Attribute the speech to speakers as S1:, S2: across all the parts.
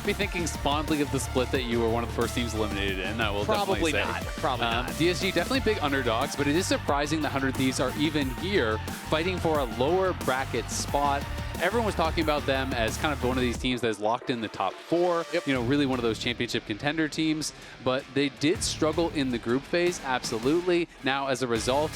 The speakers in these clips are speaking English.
S1: not be thinking fondly of the split that you were one of the first teams eliminated in, I will
S2: Probably
S1: definitely say.
S2: Probably not.
S1: DSG definitely big underdogs, but it is surprising the 100 Thieves are even here fighting for a lower bracket spot. Everyone was talking about them as kind of one of these teams that is locked in the top 4, you know, really one of those championship contender teams, but they did struggle in the group phase, absolutely. Now, as a result,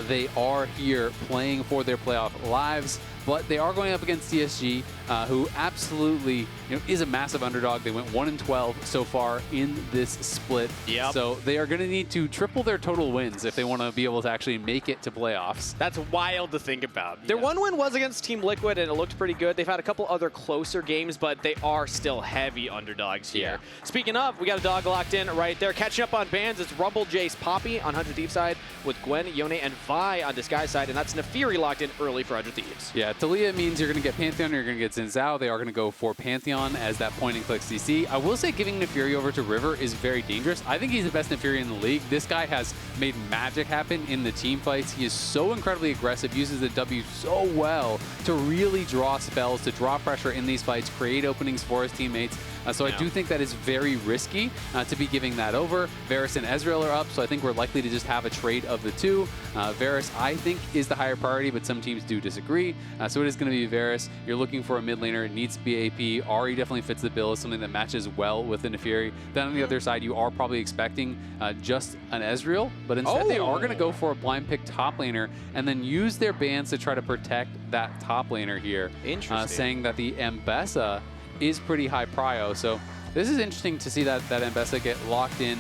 S1: they are here playing for their playoff lives, but they are going up against DSG, who absolutely, you know, is a massive underdog. They went 1-12 so far in this split. So they are going to need to triple their total wins if they want to be able to actually make it to playoffs.
S2: That's wild to think about. Their one win was against Team Liquid, and it looked pretty good. They've had a couple other closer games, but they are still heavy underdogs here. Speaking of, we got a dog locked in right there. Catching up on bans, it's Rumble, Jace, Poppy on 100 Thieves side, with Gwen, Yone, and Vi on Disguise side, and that's Naafiri locked in early for 100 Thieves.
S1: Yeah, Taliyah means you're going to get Pantheon or you're going to get Xin Zhao. They are going to go for Pantheon as that point-and-click CC. I will say giving Naafiri over to River is very dangerous. I think he's the best Naafiri in the league. This guy has made magic happen in the team fights. He is so incredibly aggressive, uses the W so well to really draw spells, to draw pressure in these fights, create openings for his teammates. So I do think that is very risky to be giving that over. Varus and Ezreal are up, so I think we're likely to just have a trade of the two. Varus, I think, is the higher priority, but some teams do disagree. So it is going to be Varus. You're looking for a mid laner. It needs to be AP. Ahri definitely fits the bill as something that matches well with the Naafiri. Then on the other side, you are probably expecting just an Ezreal, but instead they are going to go for a blind pick top laner and then use their bans to try to protect that top laner here.
S2: Interesting.
S1: Saying that the Ambessa is pretty high prio. So this is interesting to see that Ambessa get locked in.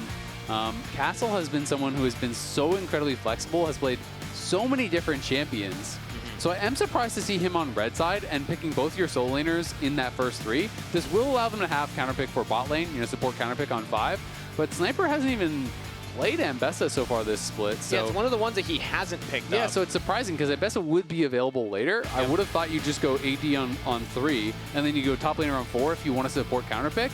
S1: Castle has been someone who has been so incredibly flexible, has played so many different champions. So I am surprised to see him on red side and picking both your soul laners in that first 3. This will allow them to have counterpick for bot lane, you know, support counterpick on 5. But Sniper hasn't even played Ambessa so far this split. So
S2: yeah, it's one of the ones that he hasn't picked up.
S1: Yeah, so it's surprising because Ambessa would be available later. I would have thought you just go AD on 3, and then you go top laner on 4 if you want to support counterpick.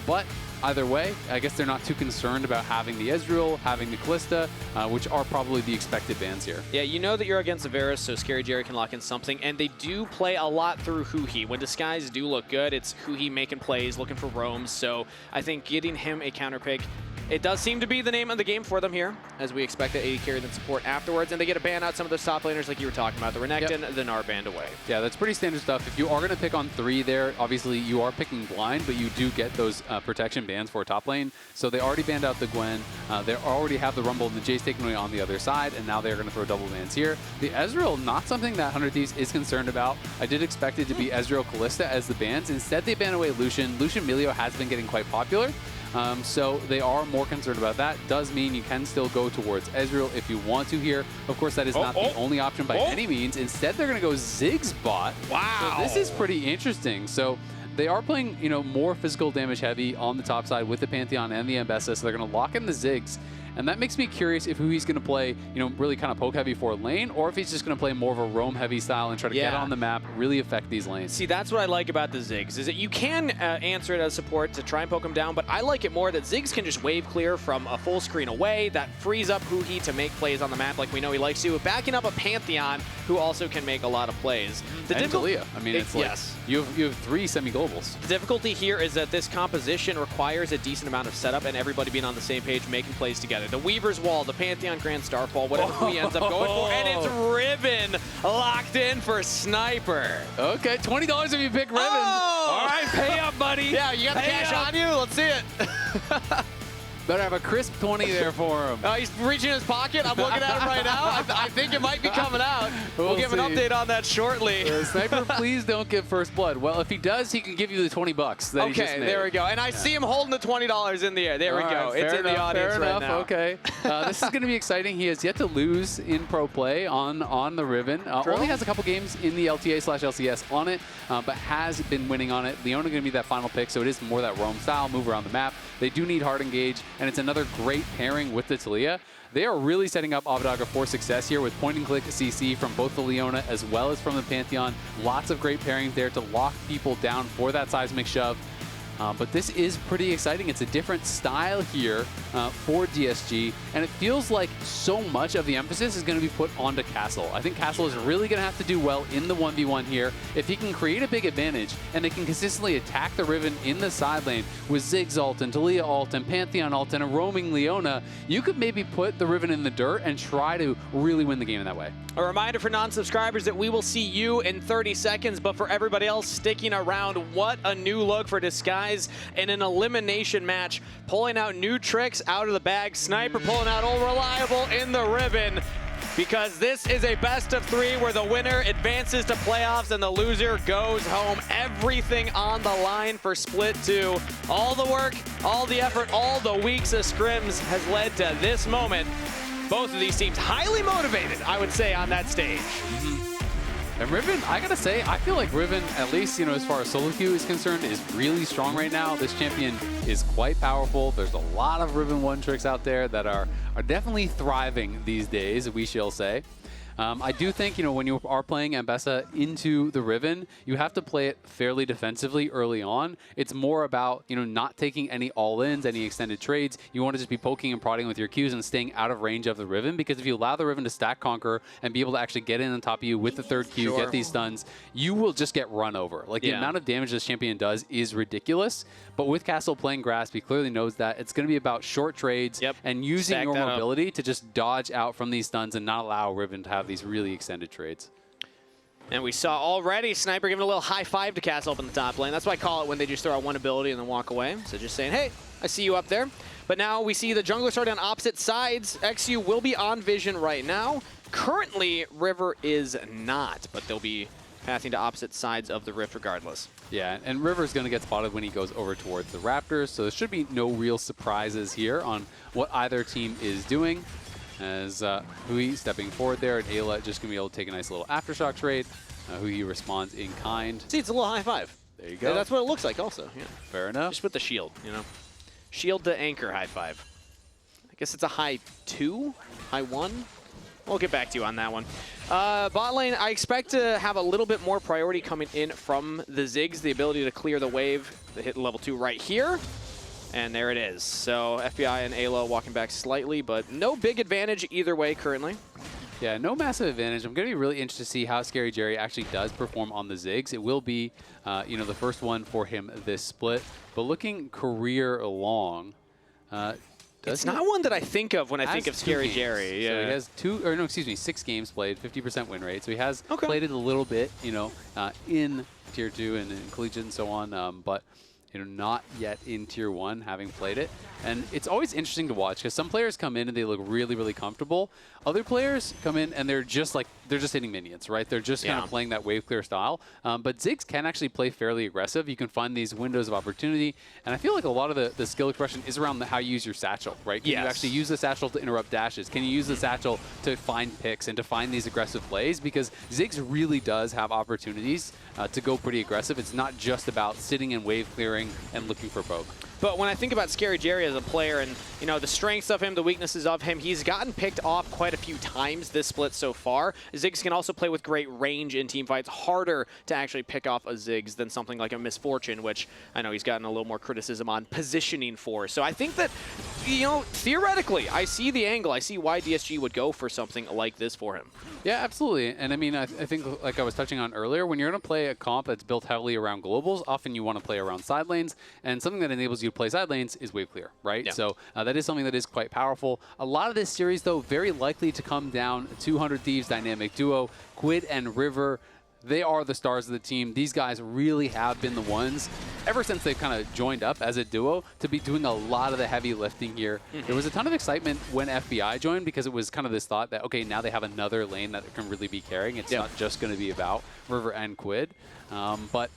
S1: But either way, I guess they're not too concerned about having the Ezreal, having the Kalista, which are probably the expected bans here.
S2: Yeah, you know that you're against the Varus, so ScaryJerry can lock in something, and they do play a lot through Huhi. When Disguise do look good, it's Huhi making plays, looking for roams, so I think getting him a counterpick, it does seem to be the name of the game for them here, as we expect the AD carry then support afterwards, and they get to ban out some of those top laners like you were talking about, the Renekton, the Gnar banned away.
S1: Yeah, that's pretty standard stuff. If you are going to pick on 3 there, obviously you are picking blind, but you do get those protection bans for top lane. So they already banned out the Gwen. They already have the Rumble and the Jace taken away on the other side, and now they're going to throw double bans here. The Ezreal, not something that 100 Thieves is concerned about. I did expect it to be Ezreal Kalista as the bans. Instead, they ban away Lucian. Lucian Milio has been getting quite popular. So they are more concerned about that. Does mean you can still go towards Ezreal if you want to here. Of course, that is not the only option by any means. Instead, they're going to go Ziggs bot.
S2: Wow.
S1: So this is pretty interesting. So they are playing, you know, more physical damage heavy on the top side with the Pantheon and the Ambessa. So they're going to lock in the Ziggs. And that makes me curious if he's going to play, you know, really kind of poke heavy for lane, or if he's just going to play more of a roam heavy style and try to get on the map, really affect these lanes.
S2: See, that's what I like about the Ziggs, is that you can answer it as support to try and poke him down, but I like it more that Ziggs can just wave clear from a full screen away. That frees up Huhi to make plays on the map like we know he likes to, backing up a Pantheon who also can make a lot of plays.
S1: And Taliyah. I mean, it's like you have 3 semi-globals.
S2: The difficulty here is that this composition requires a decent amount of setup and everybody being on the same page, making plays together. The Weaver's Wall, the Pantheon Grand Starfall, whatever he ends up going for, and it's Riven locked in for Sniper.
S1: Okay, $20 if you pick Riven.
S2: All right, pay up, buddy. Yeah, you got the cash on you? Let's see it.
S1: Better have a crisp 20 there for him.
S2: He's reaching in his pocket. I'm looking at him right now. I think it might be coming out. We'll give an update on that shortly.
S1: Sniper, please don't give first blood. Well, if he does, he can give you the $20 that he just made.
S2: There we go. And I see him holding the $20 in the air. There we go. It's in the audience right now.
S1: Okay. This is going to be exciting. He has yet to lose in pro play on the Riven. Only has a couple games in the LTA/LCS on it, but has been winning on it. Leona going to be that final pick, so it is more that roam style, move around the map. They do need hard engage, and it's another great pairing with the Taliyah. They are really setting up Abbedage for success here with point-and-click CC from both the Leona as well as from the Pantheon. Lots of great pairings there to lock people down for that seismic shove. But this is pretty exciting. It's a different style here for DSG, and it feels like so much of the emphasis is going to be put onto Castle. I think Castle is really going to have to do well in the 1v1 here. If he can create a big advantage and they can consistently attack the Riven in the side lane with Ziggs ult and Taliyah ult and Pantheon ult and a roaming Leona, you could maybe put the Riven in the dirt and try to really win the game in that way.
S2: A reminder for non-subscribers that we will see you in 30 seconds, but for everybody else sticking around, what a new look for Disguise in an elimination match. Pulling out new tricks out of the bag. Sniper pulling out old Reliable in the Riven, because this is a best of 3 where the winner advances to playoffs and the loser goes home. Everything on the line for Split 2. All the work, all the effort, all the weeks of scrims has led to this moment. Both of these teams highly motivated, I would say, on that stage.
S1: And Riven, I gotta say, I feel like Riven, at least, you know, as far as solo queue is concerned, is really strong right now. This champion is quite powerful. There's a lot of Riven 1 tricks out there that are definitely thriving these days, we shall say. I do think, you know, when you are playing Ambessa into the Riven, you have to play it fairly defensively early on. It's more about, you know, not taking any all-ins, any extended trades. You want to just be poking and prodding with your Qs and staying out of range of the Riven, because if you allow the Riven to stack Conquer and be able to actually get in on top of you with the third Q, get these stuns, you will just get run over. Like, the amount of damage this champion does is ridiculous. But with Castle playing Grasp, he clearly knows that. It's going to be about short trades and using your mobility to just dodge out from these stuns and not allow Riven to have these really extended trades.
S2: And we saw already Sniper giving a little high five to Castle up in the top lane. That's why I call it when they just throw out one ability and then walk away. So just saying, hey, I see you up there. But now we see the jungler starting on opposite sides. eXyu will be on vision right now. Currently, River is not, but they'll be pathing to opposite sides of the rift regardless.
S1: Yeah, and River's going to get spotted when he goes over towards the Raptors, so there should be no real surprises here on what either team is doing. As Huhi stepping forward there, and Eyla just going to be able to take a nice little Aftershock trade. Huhi responds in kind.
S2: See, it's a little high five.
S1: There you go.
S2: Yeah, that's what it looks like also. Yeah.
S1: Fair enough.
S2: Just with the shield, you know. Shield to anchor high five. I guess it's a high 2, high 1. We'll get back to you on that one. Bot lane, I expect to have a little bit more priority coming in from the Ziggs, the ability to clear the wave, the hit level 2 right here. And there it is. So FBI and Eyla walking back slightly, but no big advantage either way currently.
S1: Yeah, no massive advantage. I'm going to be really interested to see how ScaryJerry actually does perform on the Ziggs. It will be, you know, the first one for him this split. But looking career long,
S2: it's not one that I think of when I think of ScaryJerry. Yeah.
S1: So he has 6 games played, 50% win rate. So he has played it a little bit, you know, in Tier 2 and in Collegiate and so on, but you know, not yet in Tier 1, having played it. And it's always interesting to watch, because some players come in and they look really, really comfortable. Other players come in and they're just hitting minions, right? They're just kind of playing that wave clear style. But Ziggs can actually play fairly aggressive. You can find these windows of opportunity. And I feel like a lot of the skill expression is around how you use your satchel, right? Can you actually use the satchel to interrupt dashes? Can you use the satchel to find picks and to find these aggressive plays? Because Ziggs really does have opportunities to go pretty aggressive. It's not just about sitting and wave clearing and looking for poke.
S2: But when I think about ScaryJerry as a player and, you know, the strengths of him, the weaknesses of him, he's gotten picked off quite a few times this split so far. Ziggs can also play with great range in team fights. Harder to actually pick off a Ziggs than something like a Misfortune, which I know he's gotten a little more criticism on positioning for. So I think that, you know, theoretically, I see the angle. I see why DSG would go for something like this for him.
S1: Yeah, absolutely. And I mean, I think, like I was touching on earlier, when you're going to play a comp that's built heavily around globals, often you want to play around side lanes. And something that enables you to play side lanes is wave clear, right? Yeah. So that is something that is quite powerful. A lot of this series, though, very likely to come down to 100 Thieves dynamic duo. Quid and River, they are the stars of the team. These guys really have been the ones, ever since they've kind of joined up as a duo, to be doing a lot of the heavy lifting here. There was a ton of excitement when FBI joined, because it was kind of this thought that, okay, now they have another lane that can really be carrying. It's not just going to be about River and Quid. But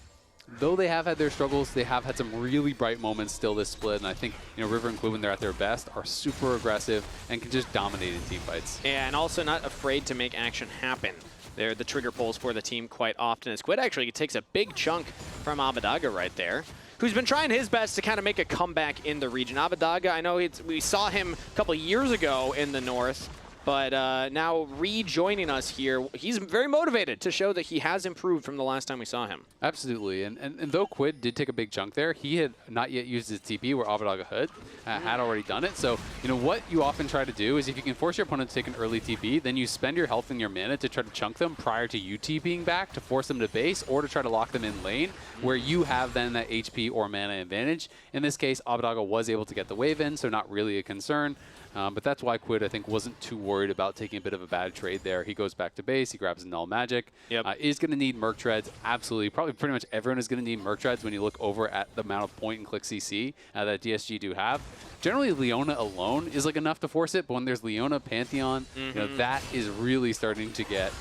S1: though they have had their struggles, they have had some really bright moments still this split. And I think, you know, River and Quid, when they're at their best, are super aggressive and can just dominate in team fights.
S2: Yeah, and also not afraid to make action happen. They're the trigger pulls for the team quite often, as Quid actually takes a big chunk from Abbedage right there, who's been trying his best to kind of make a comeback in the region. Abbedage, I know we saw him a couple of years ago in the north, But now rejoining us here, he's very motivated to show that he has improved from the last time we saw him.
S1: Absolutely. And though Quid did take a big chunk there, he had not yet used his TP where Abbedage had already done it. So, you know, what you often try to do is if you can force your opponent to take an early TP, then you spend your health and your mana to try to chunk them prior to you TPing back to force them to base or to try to lock them in lane where you have then that HP or mana advantage. In this case, Abbedage was able to get the wave in, so not really a concern. But that's why Quid, I think, wasn't too worried about taking a bit of a bad trade there. He goes back to base. He grabs Null Magic.
S2: Yep.
S1: Is going to need Merc Treads. Absolutely. Probably pretty much everyone is going to need Merc Treads when you look over at the amount of point and click CC that DSG do have. Generally, Leona alone is like enough to force it. But when there's Leona, Pantheon, you know, that is really starting to get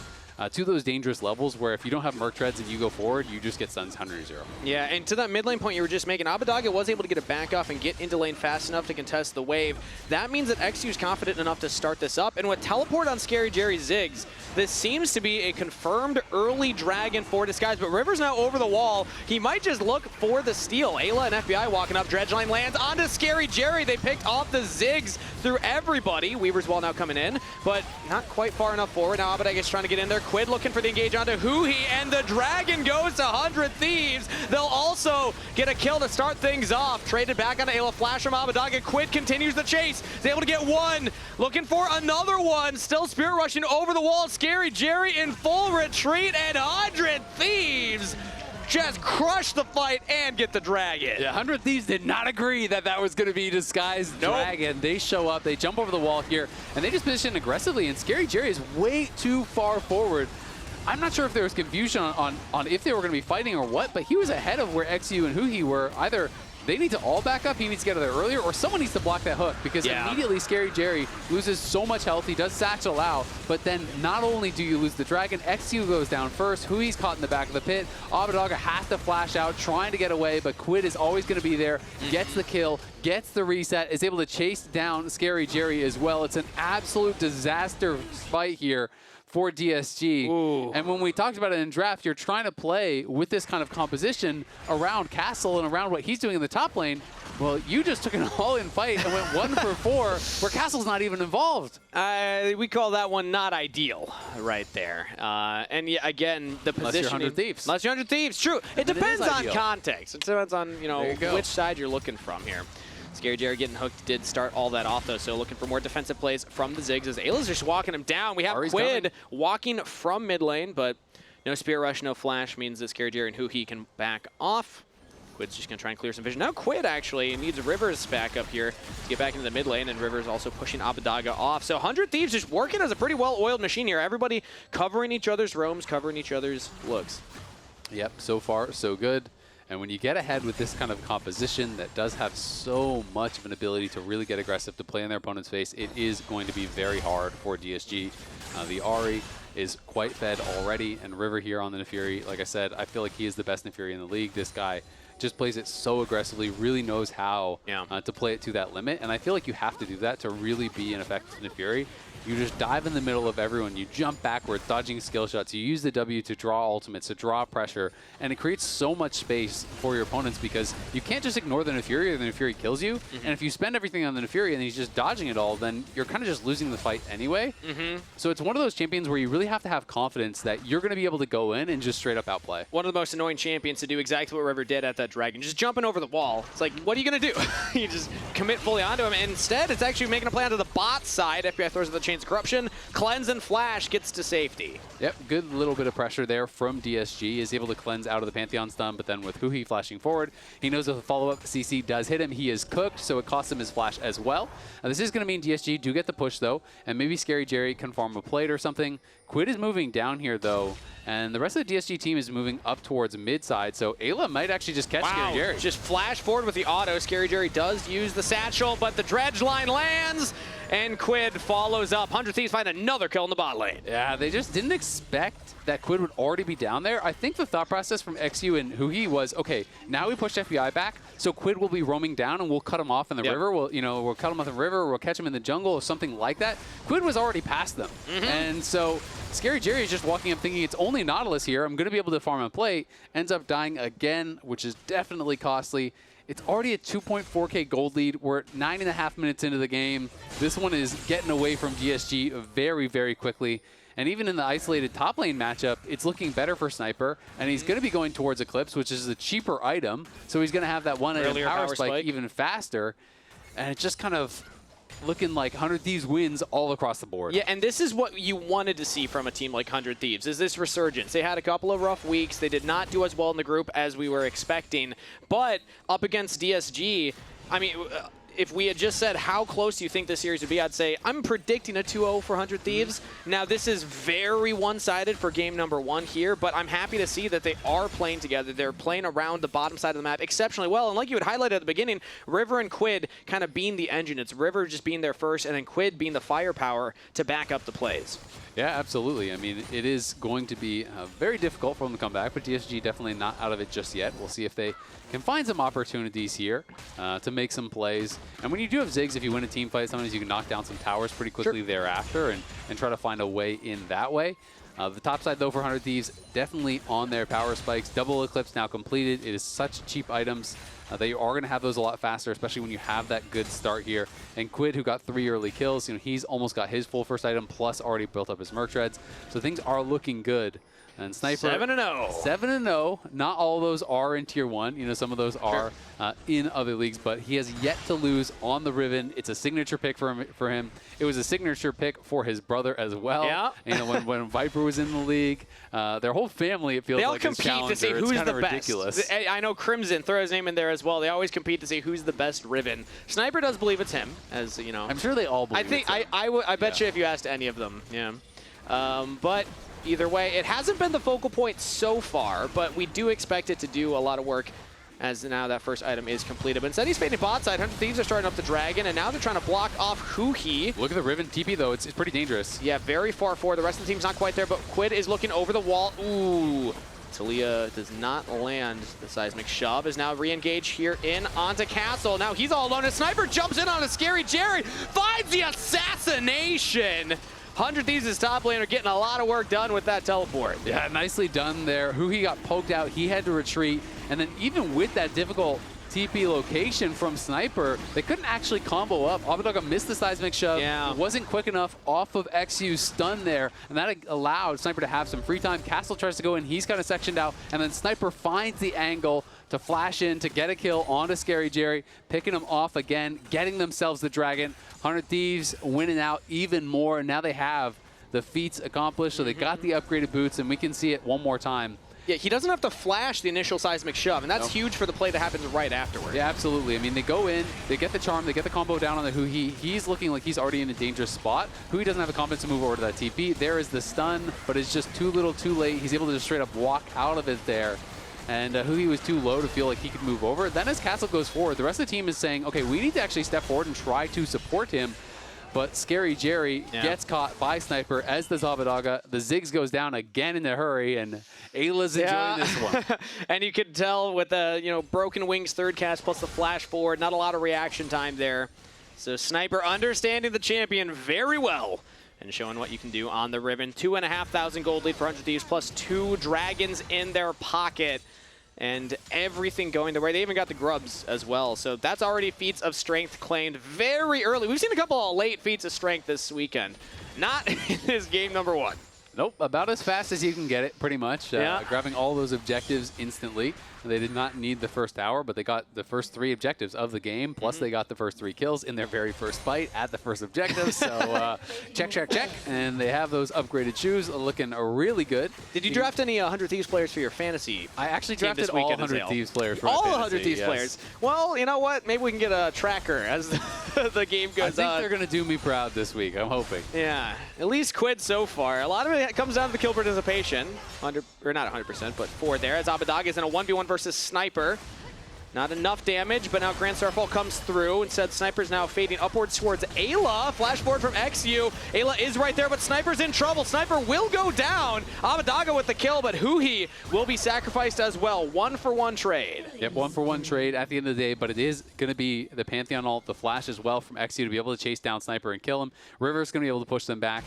S1: to those dangerous levels where if you don't have Merc Treads and you go forward, you just get stuns 100-0.
S2: Yeah, and to that mid lane point you were just making, Abbedage was able to get it back off and get into lane fast enough to contest the wave. That means that eXyu's confident enough to start this up, and with teleport on ScaryJerry Ziggs, this seems to be a confirmed early dragon for Disguise, but River's now over the wall. He might just look for the steal. Eyla and FBI walking up, Dredgeline lands onto ScaryJerry. They picked off the Ziggs through everybody. Weaver's Wall now coming in, but not quite far enough forward. Now Abbedage is trying to get in there. Quid looking for the engage onto Huhi, and the dragon goes to 100 Thieves. They'll also get a kill to start things off. Traded back onto Eyla, flash from Abbedage. Quid continues the chase. He's able to get one. Looking for another one. Still Spirit Rushing over the wall. ScaryJerry in full retreat, and 100 Thieves just crush the fight and get the dragon.
S1: Yeah, 100 Thieves did not agree that that was going to be Disguised Dragon. They show up, they jump over the wall here, and they just position aggressively, and ScaryJerry is way too far forward. I'm not sure if there was confusion on if they were going to be fighting or what, but he was ahead of where eXyu and Huhi were. Either they need to all back up, he needs to get there earlier, or someone needs to block that hook, because immediately ScaryJerry loses so much health. He does satchel out, but then not only do you lose the dragon, eXyu goes down first, Hui's caught in the back of the pit, Abbedage has to flash out, trying to get away, but Quid is always going to be there, gets the kill, gets the reset, is able to chase down ScaryJerry as well. It's an absolute disaster fight here for DSG.
S2: Ooh.
S1: And when we talked about it in draft, you're trying to play with this kind of composition around Castle and around what he's doing in the top lane. Well, you just took an all-in fight and went 1 for 4, where Castle's not even involved.
S2: We call that one not ideal right there. And yeah, again, the positioning.
S1: Unless you're 100 Thieves.
S2: Unless you're 100 Thieves, true. It depends on
S1: ideal.
S2: context. It depends on, you know, which side you're looking from here. ScaryJerry getting hooked did start all that off, though, so looking for more defensive plays from the Ziggs as Ayla's just walking him down. We have Quid walking from mid lane, but no Spirit Rush, no Flash means that ScaryJerry and Huhi can back off. Quid's just going to try and clear some vision. Now Quid actually needs River's back up here to get back into the mid lane, and River's also pushing Abbedage off. So 100 Thieves just working as a pretty well-oiled machine here. Everybody covering each other's roams, covering each other's looks.
S1: Yep, so far, so good. And when you get ahead with this kind of composition that does have so much of an ability to really get aggressive to play in their opponent's face, it is going to be very hard for DSG. The Ahri is quite fed already, and River here on the Naafiri, like I said, I feel like he is the best Naafiri in the league. This guy just plays it so aggressively, really knows how to play it to that limit, and I feel like you have to do that to really be an effective Naafiri. You just dive in the middle of everyone, you jump backward, dodging skill shots, you use the W to draw ultimates, to draw pressure, and it creates so much space for your opponents because you can't just ignore the Naafiri or the Naafiri kills you, and if you spend everything on the Naafiri and he's just dodging it all, then you're kind of just losing the fight anyway. So it's one of those champions where you really have to have confidence that you're going to be able to go in and just straight up outplay.
S2: One of the most annoying champions to do exactly what River did at that dragon, just jumping over the wall. It's like, what are you going to do? You just commit fully onto him, and instead it's actually making a play onto the bot side. FBI throws the Chains of Corruption, cleanse and flash, gets to safety.
S1: Yep, good little bit of pressure there from DSG. Is able to cleanse out of the Pantheon stun, but then with Huhi flashing forward, he knows if the follow-up CC does hit him, he is cooked, so it costs him his flash as well. Now, this is going to mean DSG do get the push, though, and maybe ScaryJerry can farm a plate or something. Quid is moving down here, though, and the rest of the DSG team is moving up towards mid side, so Eyla might actually just catch ScaryJerry.
S2: Just flash forward with the auto. ScaryJerry does use the satchel, but the dredge line lands, and Quid follows up. 100 Thieves find another kill in the bot lane.
S1: Yeah, they just didn't expect that Quid would already be down there. I think the thought process from eXyu and Huhi was, okay, now we pushed FBI back, so Quid will be roaming down and we'll cut him off in the river. We'll cut him off in the river, we'll catch him in the jungle or something like that. Quid was already past them. And so ScaryJerry is just walking up thinking it's only Nautilus here, I'm going to be able to farm and play. Ends up dying again, which is definitely costly. It's already a 2.4K gold lead. We're 9.5 minutes into the game. This one is getting away from DSG very, very quickly. And even in the isolated top lane matchup, it's looking better for Sniper. And he's going to be going towards Eclipse, which is a cheaper item. So he's going to have that one item power spike even faster. And it's just kind of looking like 100 Thieves wins all across the board.
S2: Yeah, and this is what you wanted to see from a team like 100 Thieves, is this resurgence. They had a couple of rough weeks. They did not do as well in the group as we were expecting. But up against DSG, I mean, if we had just said how close do you think this series would be, I'd say I'm predicting a 2-0 for 100 Thieves. Now, this is very one-sided for game number 1 here, but I'm happy to see that they are playing together. They're playing around the bottom side of the map exceptionally well. And like you had highlighted at the beginning, River and Quid kind of being the engine. It's River just being there first, and then Quid being the firepower to back up the plays.
S1: Yeah, absolutely. I mean, it is going to be very difficult for them to come back, but DSG definitely not out of it just yet. We'll see if they can find some opportunities here to make some plays. And when you do have Ziggs, if you win a team fight, sometimes you can knock down some towers pretty quickly thereafter and try to find a way in that way. The top side, though, for 100 Thieves, definitely on their power spikes. Double Eclipse now completed. It is such cheap items that you are going to have those a lot faster, especially when you have that good start here. And Quid, who got 3 early kills, he's almost got his full first item, plus already built up his Merc Treads. So things are looking good. And Sniper
S2: 7-0.
S1: 7-0. Not all of those are in Tier 1. Some of those are in other leagues, but he has yet to lose on the Riven. It's a signature pick for him. It was a signature pick for his brother as well.
S2: Yeah.
S1: When Viper was in the league, their whole family, it feels like,
S2: they all compete to see who's the best.
S1: Ridiculous.
S2: I know Crimson, throw his name in there as well. They always compete to see who's the best Riven. Sniper does believe it's him, as you know.
S1: I'm sure they all believe it's him.
S2: I bet you if you asked any of them, yeah. But either way, it hasn't been the focal point so far, but we do expect it to do a lot of work as now that first item is completed. But instead he's fading bot side. 100 Thieves are starting up the Dragon, and now they're trying to block off Huhi.
S1: Look at the Riven TP, though. It's pretty dangerous.
S2: Yeah, very far forward. The rest of the team's not quite there, but Quid is looking over the wall. Ooh. Taliyah does not land. The seismic shove is now re-engaged here in onto Castle. Now he's all alone. A Sniper jumps in on a ScaryJerry, finds the assassination. 100 Thieves' top laner getting a lot of work done with that teleport.
S1: Yeah, nicely done there. Huhi got poked out. He had to retreat. And then even with that difficult TP location from Sniper, they couldn't actually combo up. Abbedage missed the seismic shove.
S2: Yeah.
S1: Wasn't quick enough off of eXyu's stun there. And that allowed Sniper to have some free time. Castle tries to go in. He's kind of sectioned out. And then Sniper finds the angle to flash in to get a kill onto ScaryJerry, picking him off again, getting themselves the Dragon. 100 Thieves winning out even more. And now they have the feats accomplished. So they got the upgraded boots, and we can see it one more time.
S2: Yeah, he doesn't have to flash the initial seismic shove, and that's huge for the play that happens right afterward.
S1: Yeah, absolutely. I mean, they go in, they get the charm, they get the combo down on the Huhi. He's looking like he's already in a dangerous spot. Huhi doesn't have the confidence to move over to that TP. There is the stun, but it's just too little, too late. He's able to just straight up walk out of it there. And Huhi was too low to feel like he could move over. Then as Castle goes forward, the rest of the team is saying, okay, we need to actually step forward and try to support him. But ScaryJerry gets caught by Sniper, as does Abbedage. The Ziggs goes down again in a hurry, and Eyla's enjoying this one.
S2: And you could tell with the Broken Wings third cast plus the flash forward, not a lot of reaction time there. So Sniper understanding the champion very well and showing what you can do on the Riven. 2,500 gold lead for 100 Thieves plus 2 dragons in their pocket. And everything going their way. They even got the grubs as well. So that's already feats of strength claimed very early. We've seen a couple of late feats of strength this weekend. Not in this game number 1.
S1: Nope, about as fast as you can get it, pretty much. Grabbing all those objectives instantly. They did not need the first hour, but they got the first 3 objectives of the game, plus they got the first 3 kills in their very first fight at the first objective. So check, check, check. And they have those upgraded shoes looking really good.
S2: Did you draft any 100 Thieves players for your fantasy?
S1: I actually drafted all 100 Thieves players for my
S2: all
S1: fantasy,
S2: 100 Thieves players. Well, you know what? Maybe we can get a tracker as the game goes on.
S1: I think they're going to do me proud this week. I'm hoping.
S2: Yeah, at least Quid so far. A lot of it comes down to the kill participation. Or not 100%, but 4 there. As Abbedage is in a 1v1 versus Sniper. Not enough damage, but now Grand Starfall comes through. Instead, Sniper's now fading upwards towards Eyla. Flash forward from eXyu. Eyla is right there, but Sniper's in trouble. Sniper will go down. Abbedage with the kill, but Huhi will be sacrificed as well. 1-for-1 trade.
S1: Yep, 1-for-1 trade at the end of the day, but it is going to be the Pantheon ult, the flash as well from eXyu to be able to chase down Sniper and kill him. River's going to be able to push them back.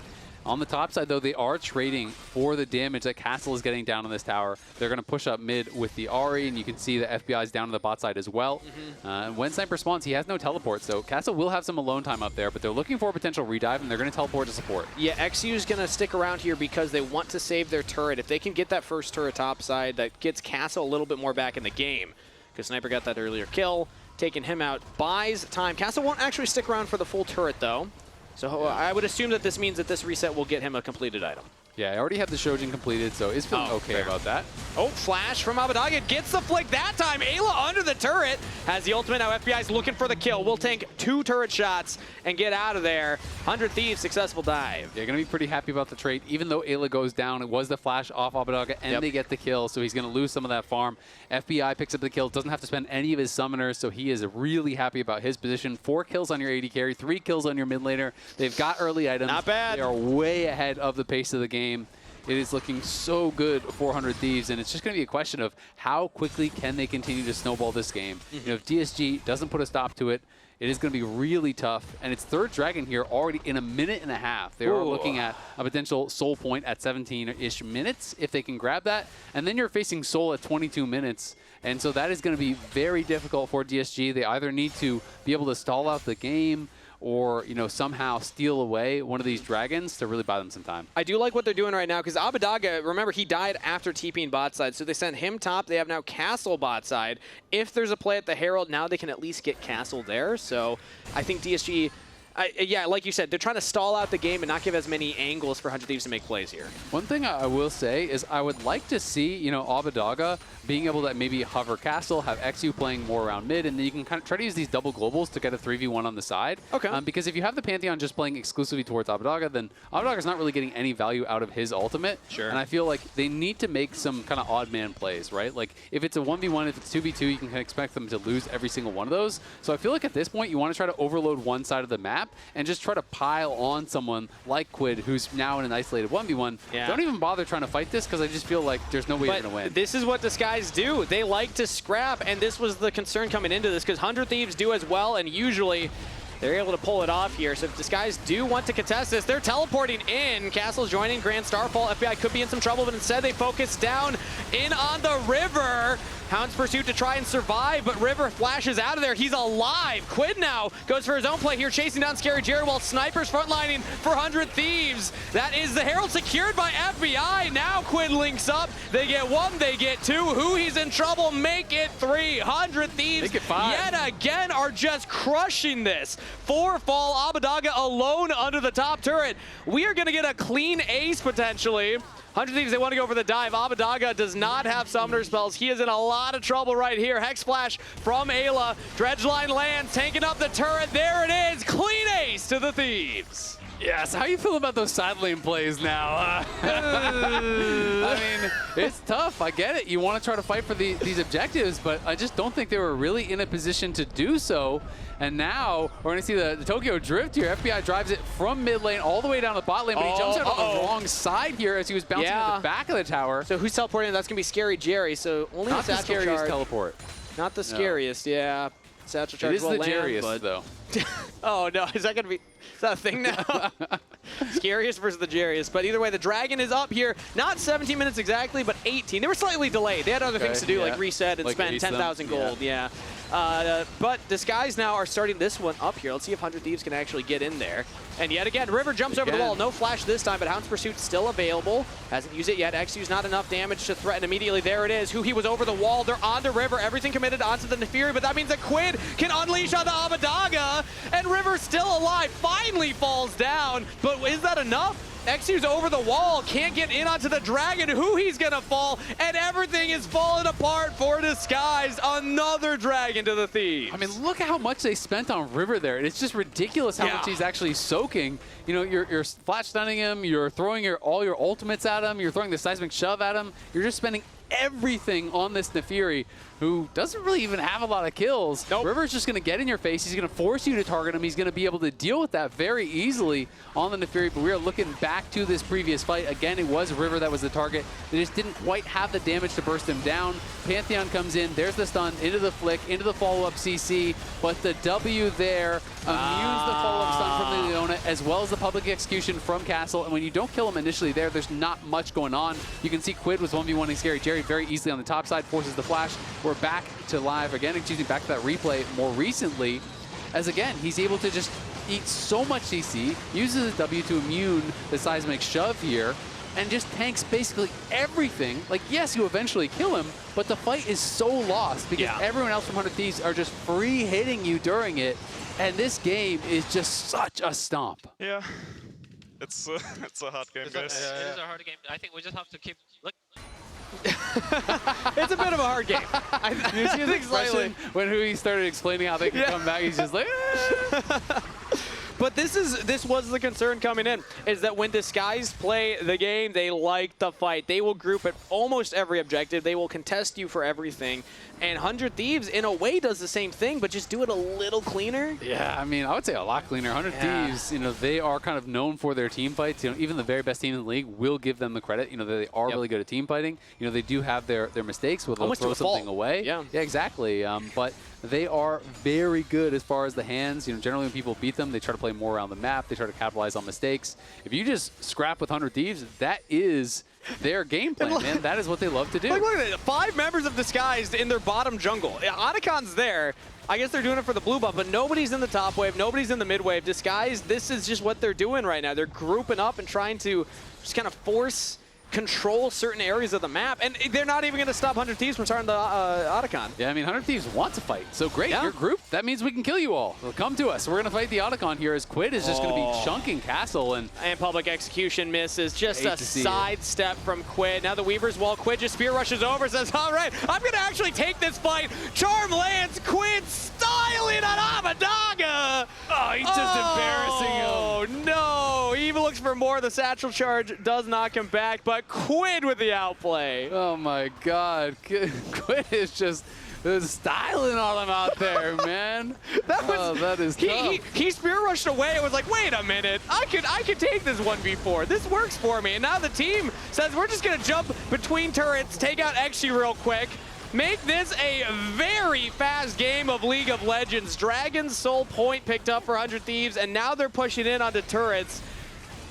S1: On the top side, though, they are trading for the damage that Castle is getting down on this tower. They're going to push up mid with the Ahri, and you can see the FBI is down on the bot side as well. And when Sniper spawns, he has no teleport, so Castle will have some alone time up there, but they're looking for a potential redive, and they're going to teleport to support.
S2: Yeah, eXyu is going to stick around here because they want to save their turret. If they can get that first turret top side, that gets Castle a little bit more back in the game, because Sniper got that earlier kill. Taking him out buys time. Castle won't actually stick around for the full turret, though. So I would assume that this means that this reset will get him a completed item.
S1: Yeah, I already have the Shojin completed, so it's feeling okay about that.
S2: Oh, flash from Abbedage. Gets the flick that time. Eyla under the turret. Has the ultimate. Now FBI's looking for the kill. Will tank 2 turret shots and get out of there. 100 Thieves, successful dive.
S1: They're going to be pretty happy about the trade. Even though Eyla goes down, it was the flash off Abbedage, and they get the kill, so he's going to lose some of that farm. FBI picks up the kill. Doesn't have to spend any of his summoners, so he is really happy about his position. 4 kills on your AD carry, 3 kills on your mid laner. They've got early items.
S2: Not bad.
S1: They are way ahead of the pace of the game. It is looking so good for 400 Thieves, and it's just going to be a question of how quickly can they continue to snowball this game. You know, if DSG doesn't put a stop to it, it is going to be really tough. And it's third dragon here already in a minute and a half. They are looking at a potential soul point at 17-ish minutes if they can grab that. And then you're facing soul at 22 minutes. And so that is going to be very difficult for DSG. They either need to be able to stall out the game or, you know, somehow steal away one of these dragons to really buy them some time.
S2: I do like what they're doing right now because Abbedage, remember, he died after TPing bot side, so they sent him top. They have now Castle bot side. If there's a play at the Herald, now they can at least get Castle there. So I think DSG, yeah, like you said, they're trying to stall out the game and not give as many angles for 100 Thieves to make plays here.
S1: One thing I will say is I would like to see, you know, Abbedage being able to maybe hover Castle, have eXyu playing more around mid, and then you can kind of try to use these double globals to get a 3v1 on the side.
S2: Okay.
S1: Because if you have the Pantheon just playing exclusively towards Abbedage, then Abbedage is not really getting any value out of his ultimate.
S2: Sure.
S1: And I feel like they need to make some kind of odd man plays, right? Like if it's a 1v1, if it's 2v2, you can expect them to lose every single one of those. So I feel like at this point, you want to try to overload one side of the map and just try to pile on someone like Quid, who's now in an isolated 1v1.
S2: Yeah.
S1: Don't even bother trying to fight this because I just feel like there's no way you're going to win.
S2: This is what Disguise do. They like to scrap, and this was the concern coming into this because 100 Thieves do as well, and usually they're able to pull it off here. So if Disguise do want to contest this, they're teleporting in. Castle's joining Grand Starfall. FBI could be in some trouble, but instead they focus down in on the River. Hound's pursuit to try and survive, but River flashes out of there. He's alive. Quid now goes for his own play here, chasing down ScaryJerry while Sniper's frontlining for 100 Thieves. That is the Herald secured by FBI. Now Quid links up. They get 1, they get 2. Huhi's in trouble. Make it 3. 100 Thieves
S1: Make it 5.
S2: yet again are just crushing this. 4 fall. Abbedage alone under the top turret. We are going to get a clean ace potentially. 100 Thieves, they want to go for the dive. Abbedage does not have summoner spells. He is in a lot of trouble right here. Hex Flash from Eyla. Dredgeline lands, tanking up the turret. There it is. Clean ace to the Thieves.
S1: Yes, how you feel about those side lane plays now? I mean, it's tough. I get it. You want to try to fight for these objectives, but I just don't think they were really in a position to do so. And now we're going to see the Tokyo drift here. FBI drives it from mid lane all the way down the bot lane, but he jumps out on the wrong side here as he was bouncing at the back of the tower.
S2: So who's teleporting? That's going to be ScaryJerry. So only
S1: not the scariest teleport.
S2: Not the scariest, yeah. Satchel charge
S1: it is
S2: will
S1: the
S2: land,
S1: Jerriest, though.
S2: Oh, no. Is that going to be... Is that a thing now? Scariest versus the Jerriest. But either way, the Dragon is up here. Not 17 minutes exactly, but 18. They were slightly delayed. They had other things to do, like reset and like spend 10,000 gold. Yeah. But Disguise now are starting this one up here. Let's see if 100 Thieves can actually get in there. And yet again, River jumps over the wall. No flash this time, but Hound's Pursuit still available. Hasn't used it yet. eXyu's not enough damage to threaten immediately. There it is. Huhi was over the wall. They're onto River. Everything committed onto the Naafiri, but that means that Quid can unleash on the Abbedage. And River's still alive. Finally falls down. But is that enough? eXyu's over the wall, can't get in onto the Dragon. Huhi's gonna fall, and everything is falling apart for Disguise. Another Dragon to the Thieves.
S1: I mean, look at how much they spent on River there. It's just ridiculous how much he's actually soaking. You know, you're flash stunning him, you're throwing all your ultimates at him, you're throwing the seismic shove at him. You're just spending everything on this Naafiri, who doesn't really even have a lot of kills.
S2: Nope.
S1: River's just going to get in your face. He's going to force you to target him. He's going to be able to deal with that very easily on the Naafiri, but we are looking back to this previous fight. Again, it was River that was the target. They just didn't quite have the damage to burst him down. Pantheon comes in. There's the stun, into the flick, into the follow-up CC, but the W there immunes the follow-up stun from the Leona. as well as the public execution from Castle. And when you don't kill him initially there's not much going on. You can see Quid was 1v1ing ScaryJerry very easily on the top side, forces the flash. We're back to live again, excuse me, back to that replay more recently, as again, he's able to just eat so much CC, uses his W to immune the seismic shove here, and just tanks basically everything. Like, yes, you eventually kill him, but the fight is so lost because everyone else from 100 Thieves are just free hitting you during it, and this game is just such a stomp.
S3: Yeah, it's a hard game, guys.
S4: It is a hard game. I think we just have to keep look.
S2: It's a bit of a hard game.
S1: You see his expression when Huhi started explaining how they can come back, he's just like,
S2: But this was the concern coming in, is that when Disguised play the game, they like the fight. They will group at almost every objective. They will contest you for everything. And 100 Thieves, in a way, does the same thing, but just do it a little cleaner.
S1: Yeah, I mean, I would say a lot cleaner. 100 Thieves, you know, they are kind of known for their team fights. You know, even the very best team in the league will give them the credit. You know, they are really good at team fighting. You know, they do have their mistakes where they'll throw something away. Yeah, exactly. But they are very good as far as the hands. You know, generally when people beat them, they try to play more around the map. They try to capitalize on mistakes. If you just scrap with 100 Thieves, that is their game plan, man. That is what they love to do.
S2: Like, look at it. 5 members of Disguised in their bottom jungle. Otacon's there. I guess they're doing it for the blue buff, but nobody's in the top wave. Nobody's in the mid wave. Disguised, this is just what they're doing right now. They're grouping up and trying to just kind of force control certain areas of the map, and they're not even going to stop 100 Thieves from starting the Otacon.
S1: Yeah, I mean, 100 Thieves wants to fight. So great, you're grouped. That means we can kill you all. Well, come to us. We're going to fight the Otacon here as Quid is just going to be chunking Castle. And
S2: public execution misses. Just a sidestep from Quid. Now the Weaver's wall. Quid just spear rushes over, says, all right, I'm going to actually take this fight. Charm lands. Quid styling on Abbedage.
S1: Oh, he's just embarrassing him.
S2: Oh, no. He even looks for more. The satchel charge does not come back, but Quid with the outplay.
S1: Oh my God, Quid is just styling on him out there, man. That is tough.
S2: He spear rushed away. It was like, wait a minute, I could take this 1v4. This works for me. And now the team says we're just gonna jump between turrets, take out eXyu real quick. Make this a very fast game of League of Legends. Dragon's Soul point picked up for 100 Thieves, and now they're pushing in onto turrets.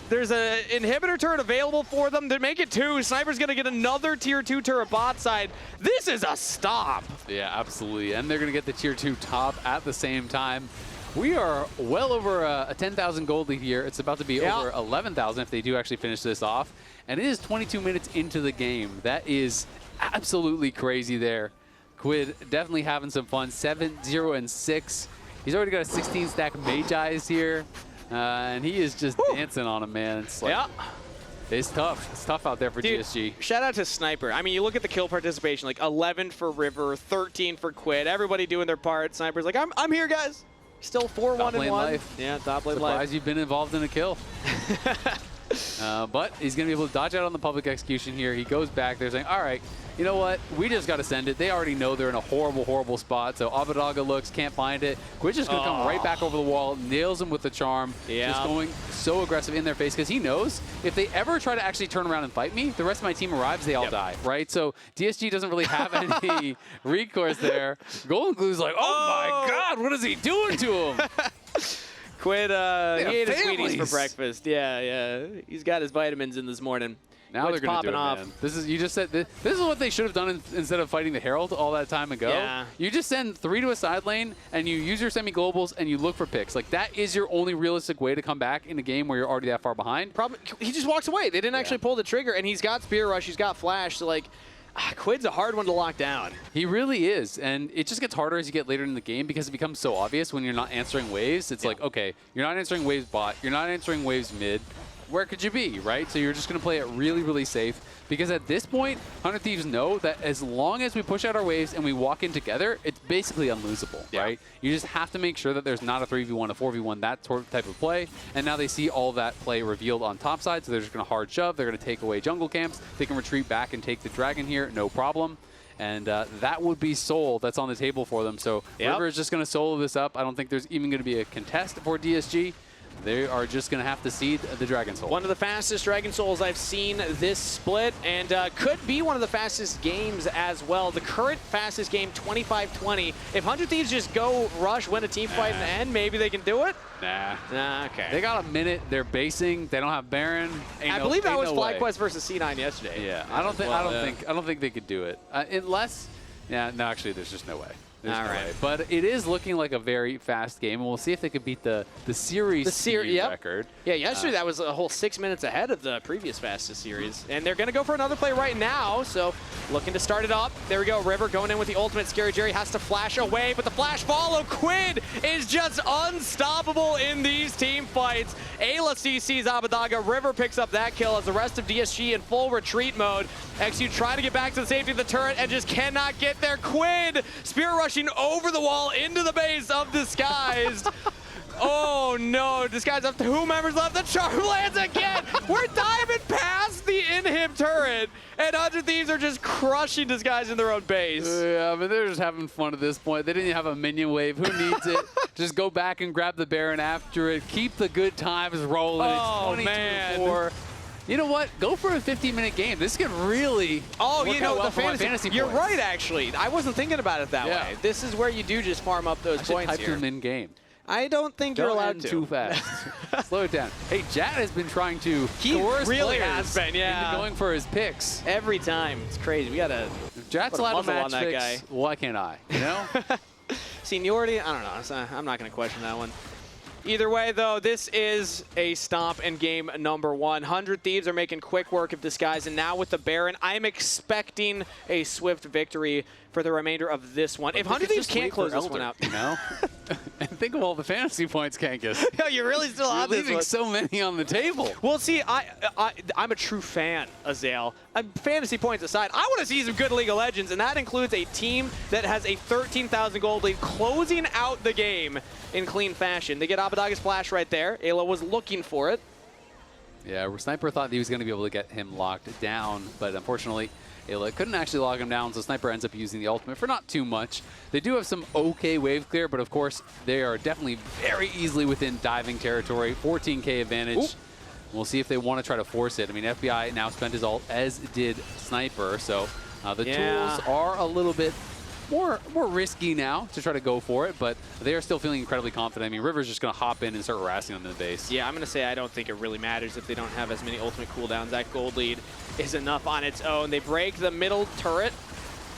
S2: There's an inhibitor turret available for them. They make it 2. Sniper's going to get another tier 2 turret bot side. This is a stop.
S1: Yeah, absolutely. And they're going to get the tier 2 top at the same time. We are well over a 10,000 gold lead here. It's about to be over 11,000 if they do actually finish this off. And it is 22 minutes into the game. That is absolutely crazy there. Quid definitely having some fun. 7-0-6. He's already got a 16 stack Mage Eyes here. And he is just dancing on him, man. It's like, it's tough. It's tough out there for DSG.
S2: Shout out to Sniper. I mean, you look at the kill participation, like 11 for River, 13 for Quid. Everybody doing their part. Sniper's like, I'm here, guys. Still 4-1-1. Yeah, top lane life.
S1: Surprised you've been involved in a kill. But he's going to be able to dodge out on the public execution here. He goes back there saying, all right, you know what? We just got to send it. They already know they're in a horrible, horrible spot. So Abbedage looks, can't find it. Quid's just going to come right back over the wall, nails him with the charm. Just going so aggressive in their face because he knows if they ever try to actually turn around and fight me, the rest of my team arrives, they all die, right? So DSG doesn't really have any recourse there. Golden Glue's like, oh my God, what is he doing to him?
S2: Quid, he ate his Wheaties for breakfast. Yeah. He's got his vitamins in this morning.
S1: Now they're going to do it, man. This is, you just said, this is what they should have done instead of fighting the Herald all that time ago. Yeah. You just send 3 to a side lane, and you use your semi-globals, and you look for picks. Like, that is your only realistic way to come back in a game where you're already that far behind.
S2: Probably, he just walks away. They didn't actually pull the trigger, and he's got Spear Rush, he's got Flash, so like, Quid's a hard one to lock down.
S1: He really is, and it just gets harder as you get later in the game because it becomes so obvious when you're not answering waves. It's like, okay, you're not answering waves bot, you're not answering waves mid. Where could you be, right? So you're just going to play it really, really safe because at this point, 100 Thieves know that as long as we push out our waves and we walk in together, it's basically unlosable, right? You just have to make sure that there's not a 3v1, a 4v1, that type of play. And now they see all that play revealed on top side, so they're just going to hard shove. They're going to take away jungle camps. They can retreat back and take the dragon here, no problem. And that would be Soul that's on the table for them. So River is just going to solo this up. I don't think there's even going to be a contest for DSG. They are just going to have to seed the Dragon Soul.
S2: One of the fastest Dragon Souls I've seen this split, and could be one of the fastest games as well. The current fastest game, 25-20. If 100 Thieves just go rush, win a team fight in the end, maybe they can do it? Nah, okay.
S1: They got a minute. They're basing. They don't have Baron.
S2: I believe that was FlyQuest versus C9 yesterday.
S1: Yeah, I don't think they could do it unless. Yeah, no, actually, there's just no way. There's no way. But it is looking like a very fast game, and we'll see if they could beat the series record.
S2: Yeah, yesterday that was a whole 6 minutes ahead of the previous fastest series. And they're going to go for another play right now, so looking to start it up. There we go, River going in with the ultimate. ScaryJerry has to flash away, but the flash follow. Quid is just unstoppable in these team fights. Eyla CC's Abbedage. River picks up that kill as the rest of DSG in full retreat mode. eXyu trying to get back to the safety of the turret and just cannot get there. Quid spear rushing over the wall into the base of Disguised. Oh no, Disguised up to whomever's left. The charm lands again. We're diving past the in-him turret, and 100 Thieves are just crushing Disguised in their own base.
S1: Yeah, but they're just having fun at this point. They didn't have a minion wave. Who needs it? Just go back and grab the Baron after it. Keep the good times rolling.
S2: Oh,
S1: it's 22-4.
S2: man.
S1: You know what? Go for a 50-minute game. This could really work out well for my fantasy
S2: You're
S1: points.
S2: right, actually. I wasn't thinking about it that way. This is where you do just farm up those points
S1: type
S2: here.
S1: them in game.
S2: I don't think you're allowed to.
S1: Too fast. Slow it down. Hey, Jatt has been trying to coerce
S2: really
S1: players
S2: has been, yeah.
S1: into going for his picks.
S2: Every time. It's crazy. We got to
S1: If Jatt's allowed to match picks, why can't I? You know?
S2: Seniority? I don't know. I'm not going to question that one. Either way, though, this is a stomp in game number 1. 100 Thieves are making quick work of Disguise, and now with the Baron, I'm expecting a swift victory for the remainder of this one. If 100 Thieves can't close this one out.
S1: You know? And think of all the fantasy points, Kankus.
S2: Yeah, you're really still on this one.
S1: Leaving so many on the table.
S2: Well, see, I'm a true fan, Azael. Fantasy points aside, I want to see some good League of Legends, and that includes a team that has a 13,000 gold lead closing out the game in clean fashion. They get Abbedage's flash right there. Eyla was looking for it.
S1: Yeah, Sniper thought he was going to be able to get him locked down, but unfortunately, Eyla couldn't actually lock him down, so Sniper ends up using the ultimate for not too much. They do have some okay wave clear, but of course, they are definitely very easily within diving territory. 14k advantage. Ooh. We'll see if they want to try to force it. I mean, FBI now spent his ult, as did Sniper, so the tools are a little bit more risky now to try to go for it, but they are still feeling incredibly confident. I mean, River's just going to hop in and start harassing them in the base. Yeah,
S2: I'm going to say I don't think it really matters if they don't have as many ultimate cooldowns. That gold lead is enough on its own. They break the middle turret.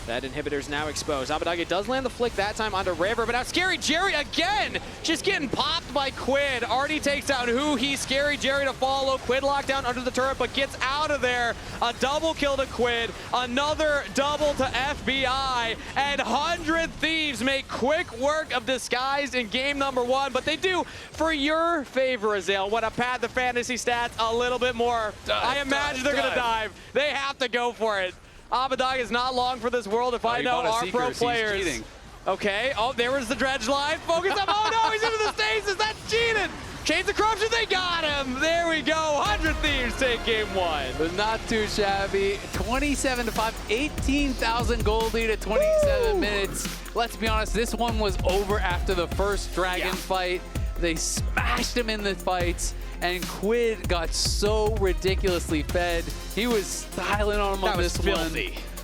S2: That inhibitor's now exposed. Abbedage does land the flick that time onto River, but now ScaryJerry again, just getting popped by Quid. Already takes down Huhi. ScaryJerry to follow. Quid locked down under the turret, but gets out of there. A double kill to Quid, another double to FBI, and 100 Thieves make quick work of Disguised in game number 1, but they do for your favor, Azael. Want to pad the fantasy stats a little bit more. I imagine they're going to dive. They have to go for it. Abbedage is not long for this world if I know our pro players. Okay, oh, there was the dredge line. Focus up. Oh no, he's into the stasis. That's cheated. Chains of Corruption, they got him. There we go. 100 Thieves take game 1.
S1: But not too shabby. 27-5, 18,000 gold lead at 27 minutes. Let's be honest, this one was over after the first dragon fight. They smashed him in the fights, and Quid got so ridiculously fed. He was styling on him on this one.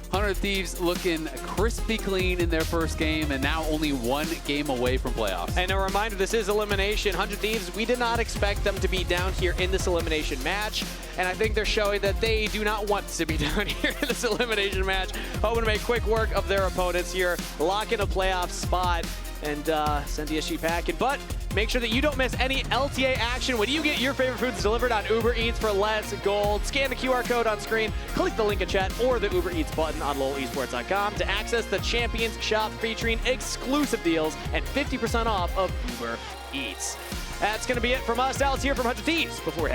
S1: 100 Thieves looking crispy clean in their first game, and now only 1 game away from playoffs.
S2: And a reminder, this is elimination. 100 Thieves, we did not expect them to be down here in this elimination match, and I think they're showing that they do not want to be down here in this elimination match. Hoping to make quick work of their opponents here, lock in a playoff spot, and send DSG packing. But make sure that you don't miss any LTA action when you get your favorite foods delivered on Uber Eats for less gold. Scan the QR code on screen, click the link in chat, or the Uber Eats button on lolesports.com to access the Champions Shop featuring exclusive deals and 50% off of Uber Eats. That's going to be it from us. Dallas here from 100 Thieves before we head